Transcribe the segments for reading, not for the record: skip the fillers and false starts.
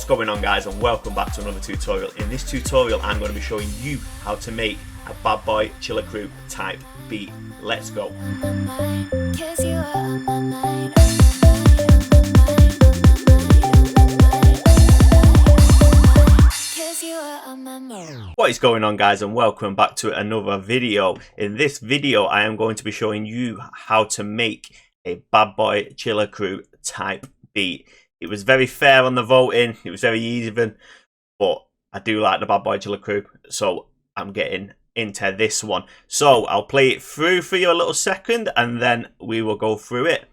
What's going on, guys, and welcome back to another tutorial. In this tutorial I'm going to be showing you how to make a bad boy chiller crew type beat. Let's go. What is going on, guys, and welcome back to another video. In this video I am going to be showing you how to make a bad boy chiller crew type beat. It was very fair on the voting, it was very even, but I do like the bad boy chiller crew, so I'm getting into this one. So I'll play it through for you a little second and then we will go through it.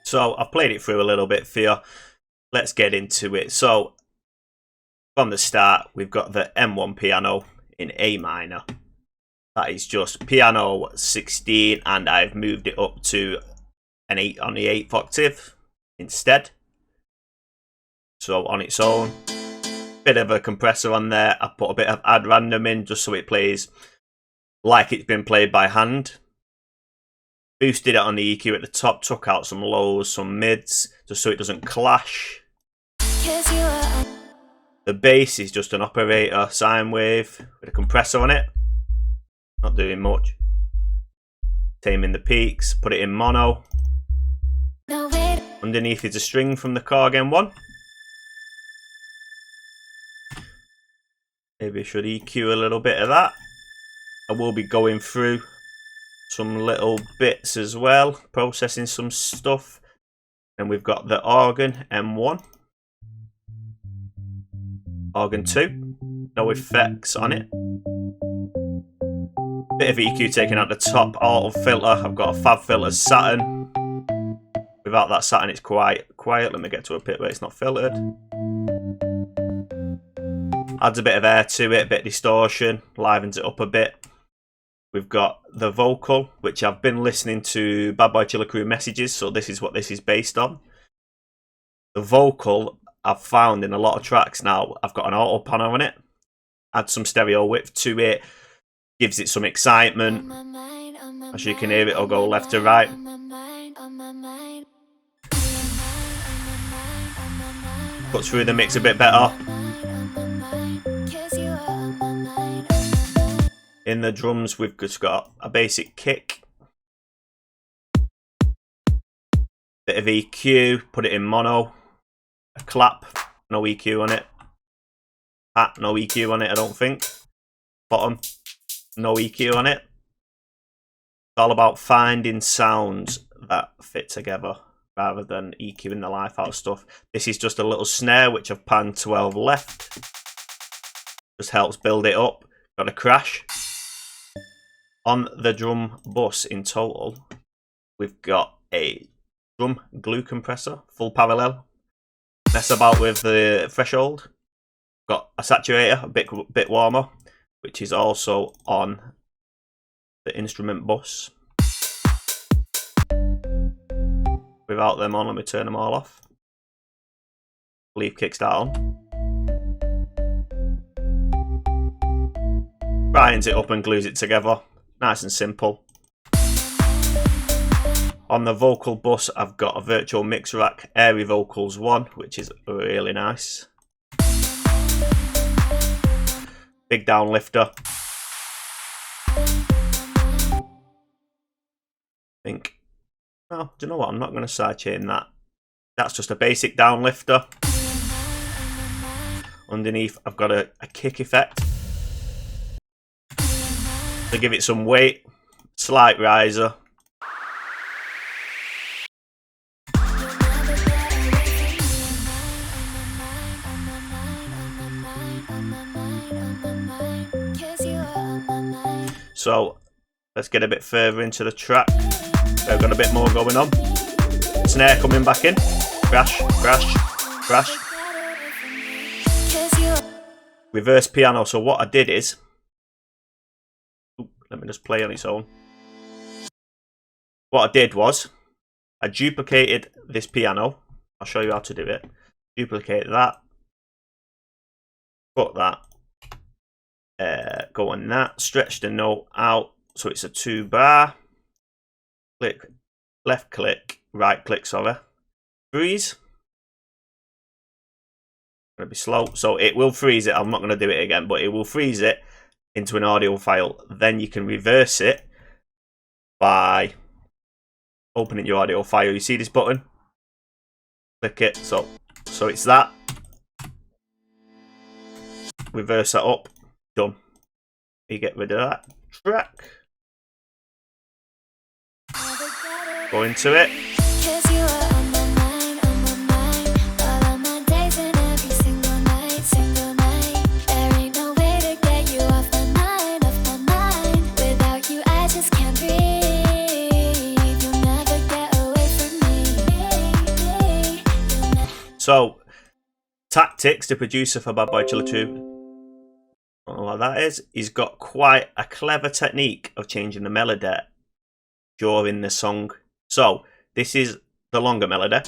So I've played it through a little bit for you. Let's get into it. So from the start, we've got the M1 piano in A minor. That is just piano 16, and I've moved it up to an 8 on the 8th octave instead. So on its own, bit of a compressor on there. I put a bit of add random in just so it plays like it's been played by hand. Boosted it on the EQ at the top, took out some lows, some mids, just so it doesn't clash. The bass is just an operator sine wave with a compressor on it. Not doing much. Taming the peaks, put it in mono. Underneath is a string from the Collinge M1. Maybe I should EQ a little bit of that. I will be going through some little bits as well, processing some stuff. And we've got the organ M1, organ 2, no effects on it. Bit of EQ taken out the top, auto filter. I've got a Fab Filter Saturn. Without that Saturn it's quite quiet. Let me get to a bit where it's not filtered. Adds a bit of air to it, a bit of distortion, livens it up a bit. We've got the vocal, which I've been listening to Bad Boy Chiller Crew messages, so this is what this is based on. The vocal I've found in a lot of tracks now, I've got an auto panel on it. Add some stereo width to it, gives it some excitement. As you can hear, it'll go left to right. Cuts through the mix a bit better. In the drums, we've just got a basic kick, bit of EQ, put it in mono, a clap, no EQ on it, hat, no EQ on it, I don't think, bottom, no EQ on it. It's all about finding sounds that fit together rather than EQing the life out of stuff. This is just a little snare which I've panned 12 left, just helps build it up. Got a crash. On the drum bus in total, we've got a drum glue compressor, full parallel. Mess about with the threshold. Got a saturator, a bit warmer, which is also on the instrument bus. Without them on, let me turn them all off. Leave kickstart on. Grinds it up and glues it together. Nice and simple. On the vocal bus, I've got a virtual mix rack, Airy Vocals 1, which is really nice. Big down lifter. think, oh, do you know what? I'm not going to sidechain that. That's just a basic down lifter. underneath I've got a kick effect to give it some weight, slight riser. So let's get a bit further into the track. We've got a bit more going on. Snare coming back in. Crash, crash, crash. Reverse piano. So what I did is, let me just play on its own. What I did was, I duplicated this piano. I'll show you how to do it. Duplicate that. Put that. Go on that. Stretch the note out so it's a 2-bar. Click, left click, right click, sorry. Freeze. Gonna be slow, so it will freeze it. I'm not going to do it again, but it will freeze it into an audio file. Then you can reverse it by opening your audio file. You see this button? Click it. So it's that. Reverse that up. Done. You get rid of that track. Go into it. So, Tactics, the producer for Bad Boy Chiller 2, I don't know what that is. He's got quite a clever technique of changing the melody during the song. So, this is the longer melody.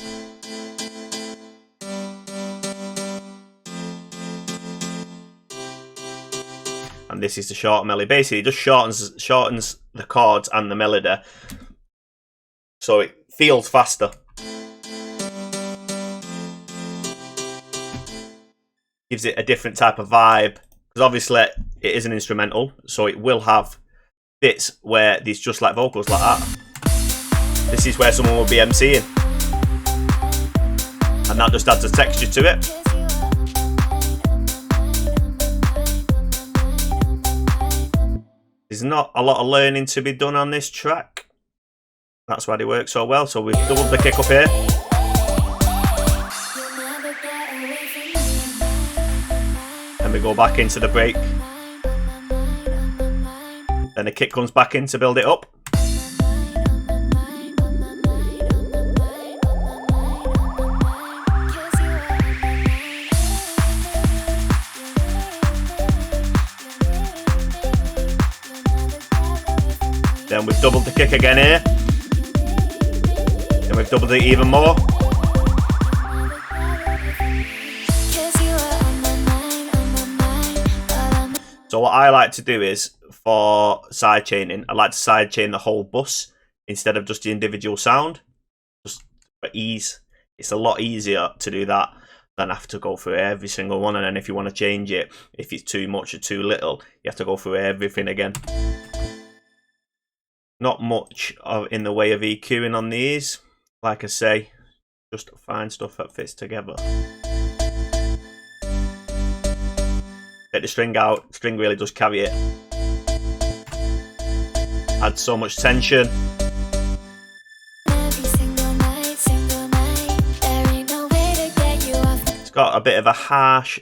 And this is the short melody. Basically, it just shortens the chords and the melody. So it feels faster. Gives it a different type of vibe. Because obviously, it is an instrumental. So it will have bits where there's just like vocals like that. This is where someone will be MCing. And that just adds a texture to it. There's not a lot of learning to be done on this track. That's why they work so well. So we've doubled the kick up here. And we go back into the break. Then the kick comes back in to build it up. Then we've doubled the kick again here. Then we've doubled it even more. So what I like to do is, for side chaining, I like to side chain the whole bus instead of just the individual sound. Just for ease. It's a lot easier to do that than have to go through every single one. And then if you want to change it, if it's too much or too little, you have to go through everything again. Not much in the way of EQing on these. Like I say, just find stuff that fits together. Take the string out. String really does carry it. Adds so much tension. It's got a bit of a harsh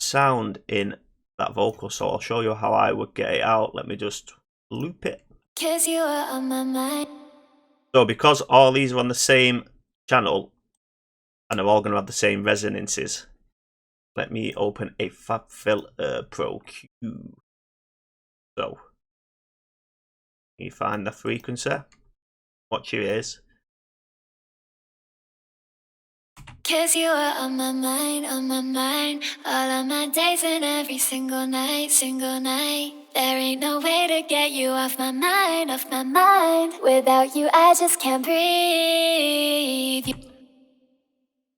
sound in that vocal, so I'll show you how I would get it out. Let me just loop it. You are on my mind. So because all these are on the same channel and they're all going to have the same resonances, let me open a FabFilter Pro Q. So you find the frequency. Watch your ears. Cause you are on my mind, all of my days and every single night, There ain't no way to get you off my mind, Without you, I just can't breathe.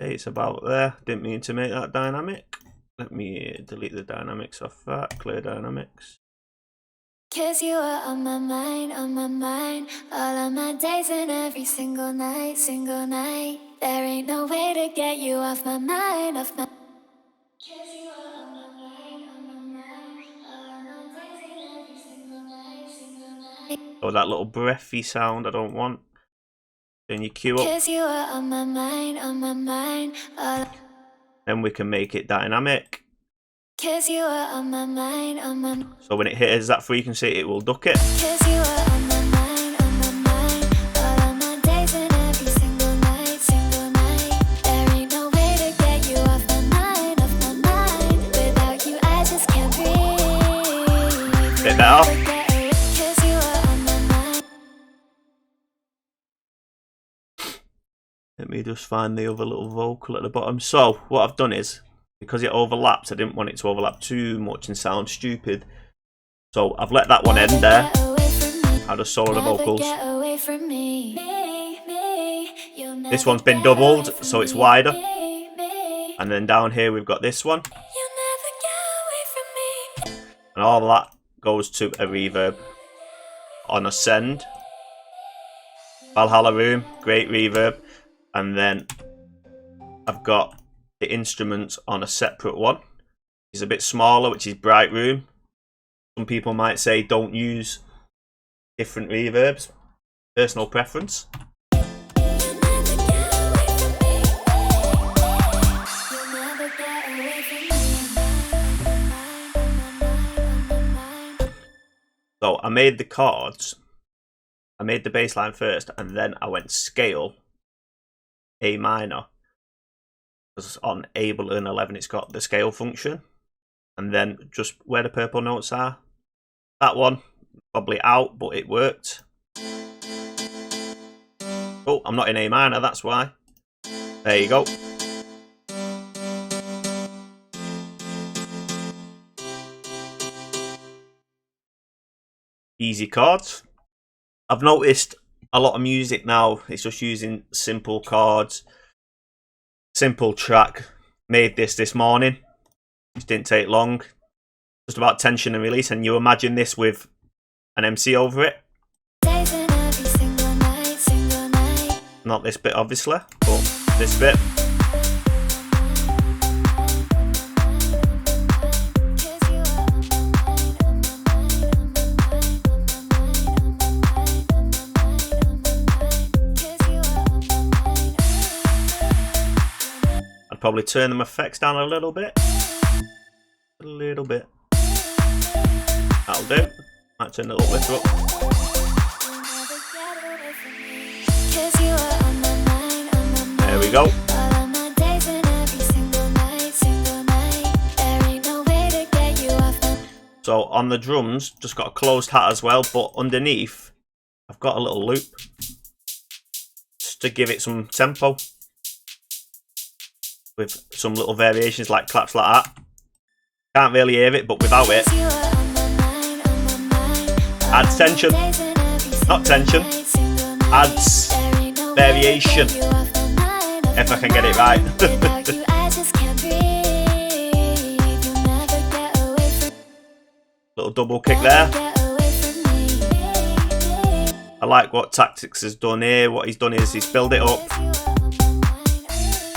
Okay, it's about there. Didn't mean to make that dynamic. Let me delete the dynamics off that. Clear dynamics. Cause you are on my mind, all of my days and every single night, There ain't no way to get you off my mind, Cause you are Or that little breathy sound I don't want. Turn your cue up. You are on my mind. Then we can make it dynamic. You are on my mind. So when it hits that frequency, it will duck it. You are on my mind. All of my days and every single night. There ain't no way to get you off my mind. Without you, I just can't breathe. Bit better. You are on my mind. Let me just find the other little vocal at the bottom. So what I've done is, because it overlaps, I didn't want it to overlap too much and sound stupid. So I've let that one end there. I'll just solo the vocals. This one's been doubled, so it's wider. And then down here we've got this one. And all that goes to a reverb on a send. Valhalla Room, great reverb. And then I've got the instruments on a separate one. It's a bit smaller, which is Bright Room. Some people might say don't use different reverbs. Personal preference. So I made the chords. I made the bass line first, and then I went scale A minor. Because on Ableton 11 it's got the scale function. And then just where the purple notes are. That one, probably out, but it worked. Oh, I'm not in A minor, that's why. There you go. Easy chords. I've noticed a lot of music now, it's just using simple chords. Simple track. Made this morning. It didn't take long. Just about tension and release, and you imagine this with an MC over it. Not this bit obviously, but this bit. I'd probably turn them effects down a little bit. A little bit. That'll do. Might turn the uplifter up. There we go. So on the drums, just got a closed hat as well, but underneath, I've got a little loop. Just to give it some tempo. With some little variations like claps like that. Can't really hear it, but without it, adds tension. Not tension, adds variation. If I can get it right. Little double kick there. I like what Tactics has done here. What he's done is he's built it up.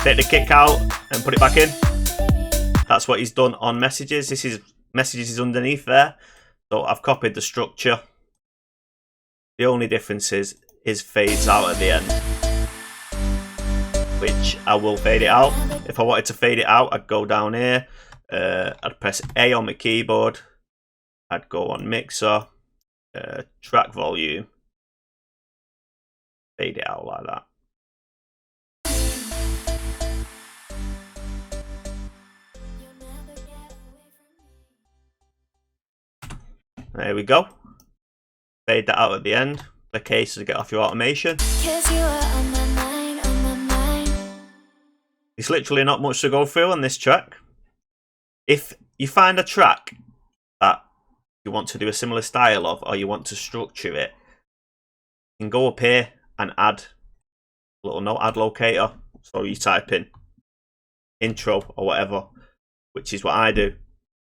Take the kick out and put it back in. That's what he's done on Messages. This is Messages is underneath there. So I've copied the structure. The only difference is fades out at the end. Which I will fade it out. If I wanted to fade it out, I'd go down here. I'd press A on my keyboard. I'd go on Mixer. Track volume. Fade it out like that. There we go. Fade that out at the end. The case to get off your automation. It's literally not much to go through on this track. If you find a track that you want to do a similar style of, or you want to structure it, you can go up here and add a little note, add locator. So you type in intro or whatever, which is what I do.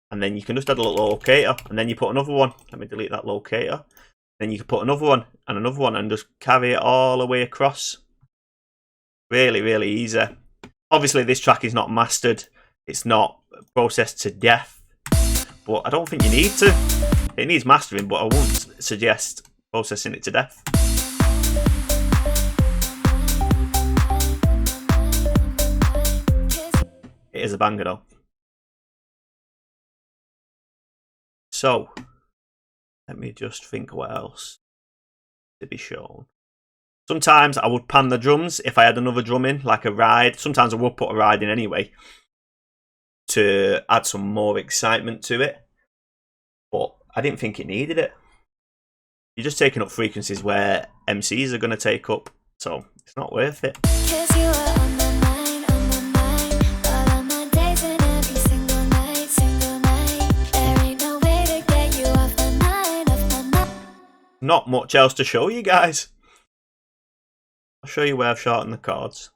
And then you can just add a little locator, and then you put another one. Let me delete that locator. Then you can put another one, and just carry it all the way across. Really, really easy. Obviously, this track is not mastered. It's not processed to death. But I don't think you need to. It needs mastering, but I wouldn't suggest processing it to death. It is a banger though. So, let me just think what else to be shown. Sometimes I would pan the drums if I had another drum in, like a ride. Sometimes I would put a ride in anyway to add some more excitement to it. But I didn't think it needed it. You're just taking up frequencies where MCs are going to take up, so it's not worth it. Not much else to show you guys. I'll show you where I've shortened the chords.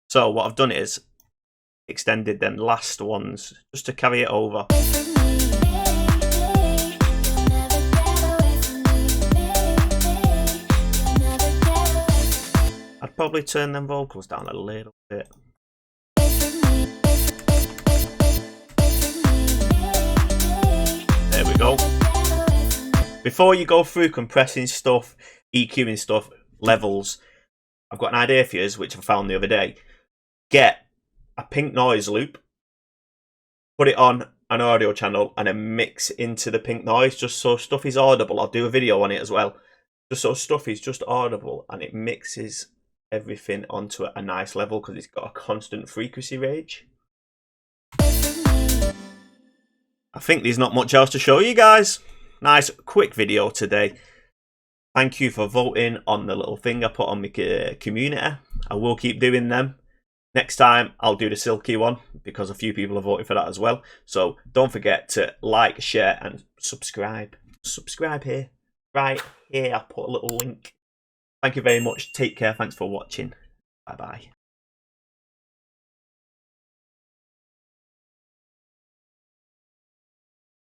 So what I've done is extended them last ones just to carry it over. I'd probably turn them vocals down a little bit. There we go. Before you go through compressing stuff, EQing stuff, levels, I've got an idea for you, which I found the other day. Get a pink noise loop, put it on an audio channel, and then mix into the pink noise just so stuff is audible. I'll do a video on it as well. Just so stuff is just audible and it mixes everything onto a nice level because it's got a constant frequency range. I think there's not much else to show you guys. Nice quick video today. Thank you for voting on the little thing I put on my community. I will keep doing them. Next time I'll do the silky one because a few people have voted for that as well. So don't forget to like, share and subscribe. Subscribe here. Right here I'll put a little link. Thank you very much. Take care. Thanks for watching. Bye bye.